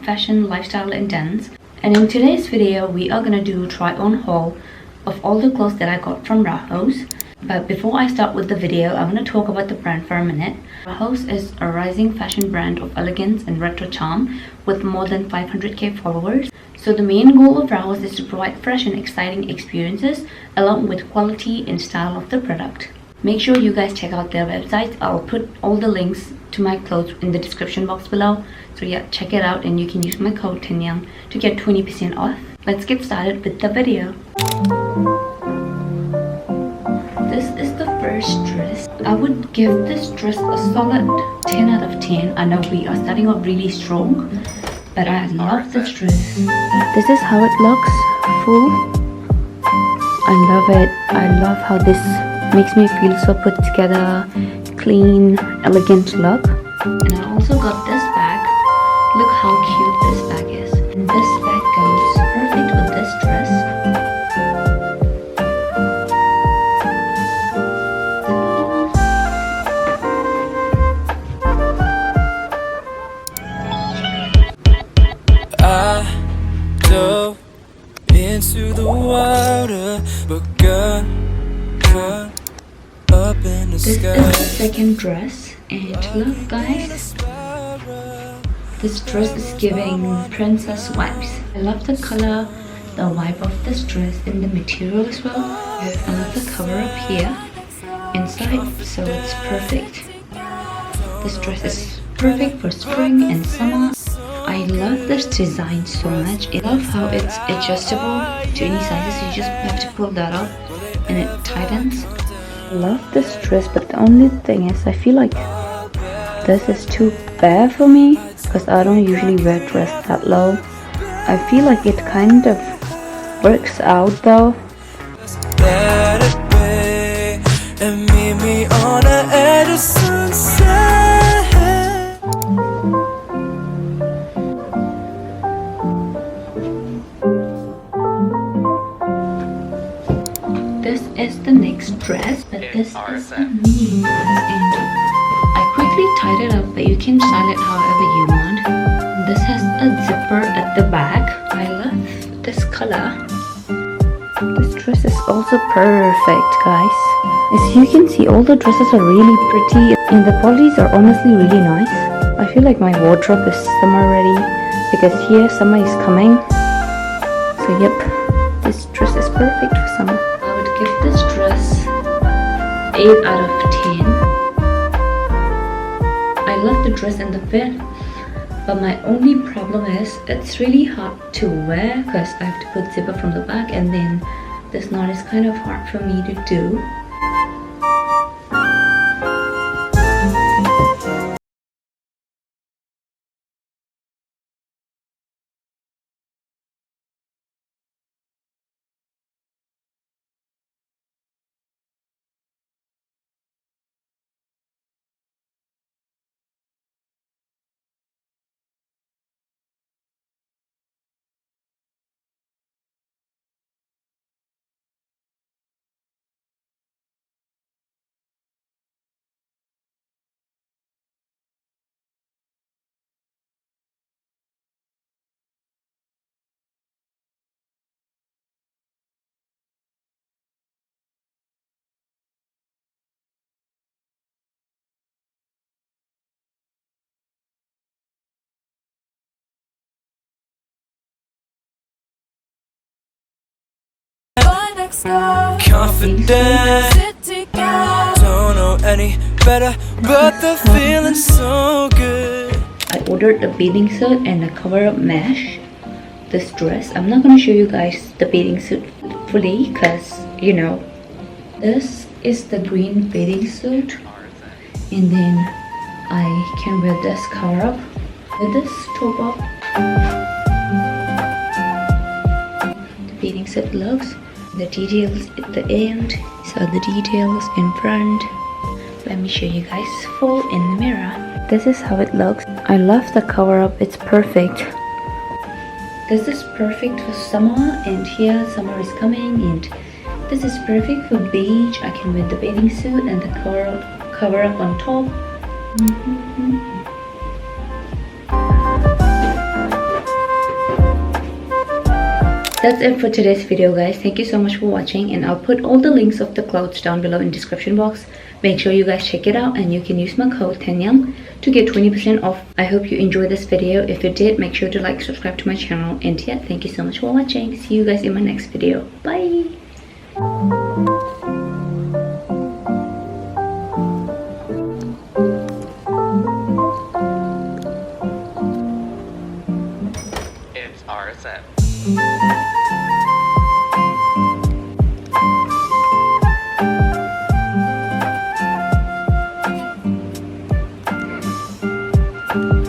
fashion, lifestyle and dance. And in today's video, we are gonna do a try-on haul of all the clothes that I got from Rihoas. But before I start with the video, I want to talk about the brand for a minute. Rihoas is a rising fashion brand of elegance and retro charm with more than 500k followers. So the main goal of Rihoas is to provide fresh and exciting experiences along with quality and style of the product. Make sure you guys check out their website. I'll put all the links to my clothes in the description box below. So yeah, check it out and you can use my code TINYANG to get 20% off. Let's get started with the video. This is the first dress. I would give this dress a solid 10 out of 10. I know we are starting off really strong, but I love this dress. This is how it looks full. I love it. I love how this makes me feel so put together, clean, elegant look. And I also got this bag. Look how cute this bag is. And this bag goes perfect with this dress. Into the water, but got up in the sky. This is the second dress, and look guys, this dress is giving princess vibes. I love the color, the vibe of this dress, and the material as well. I have another cover up here inside, so it's perfect. This dress is perfect for spring and summer. I love this design so much. I love how it's adjustable to any sizes. You just have to pull that up and it tightens. I love this dress, but the only thing is I feel like this is too bare for me because I don't usually wear dress that low. I feel like it kind of works out though. Let it be and meet me on the edge of sunset. This is the next dress, but this is a mini dress and I quickly tied it up, but you can style it however you want. This has a zipper at the back. I love this color. This dress is also perfect, guys. As you can see, all the dresses are really pretty and the qualities are honestly really nice. I feel like my wardrobe is summer ready because here summer is coming. So yep, this dress is perfect for summer. Give this dress 8 out of 10. I love the dress and the fit, but my only problem is it's really hard to wear because I have to put zipper from the back, and then this knot is kind of hard for me to do. Confident, don't know any better, but the feeling's so good. I ordered the bathing suit and a cover-up mesh. This dress, I'm not going to show you guys the bathing suit fully because you know. This is the green bathing suit, and then I can wear this cover-up with this top up. The bathing suit looks. The details at the end, so the details in front. Let me show you guys full in the mirror. This is how it looks. I love the cover up, it's perfect. This is perfect for summer, and here summer is coming, and this is perfect for beach. I can wear the bathing suit and the cover up on top. That's it for today's video, guys. Thank you so much for watching, and I'll put all the links of the clothes down below in the description box. Make sure you guys check it out, and you can use my code TANYAM to get 20% off. I hope you enjoyed this video. If you did, make sure to like, subscribe to my channel, and yeah, thank you so much for watching. See you guys in my next video. Bye. It's RSM.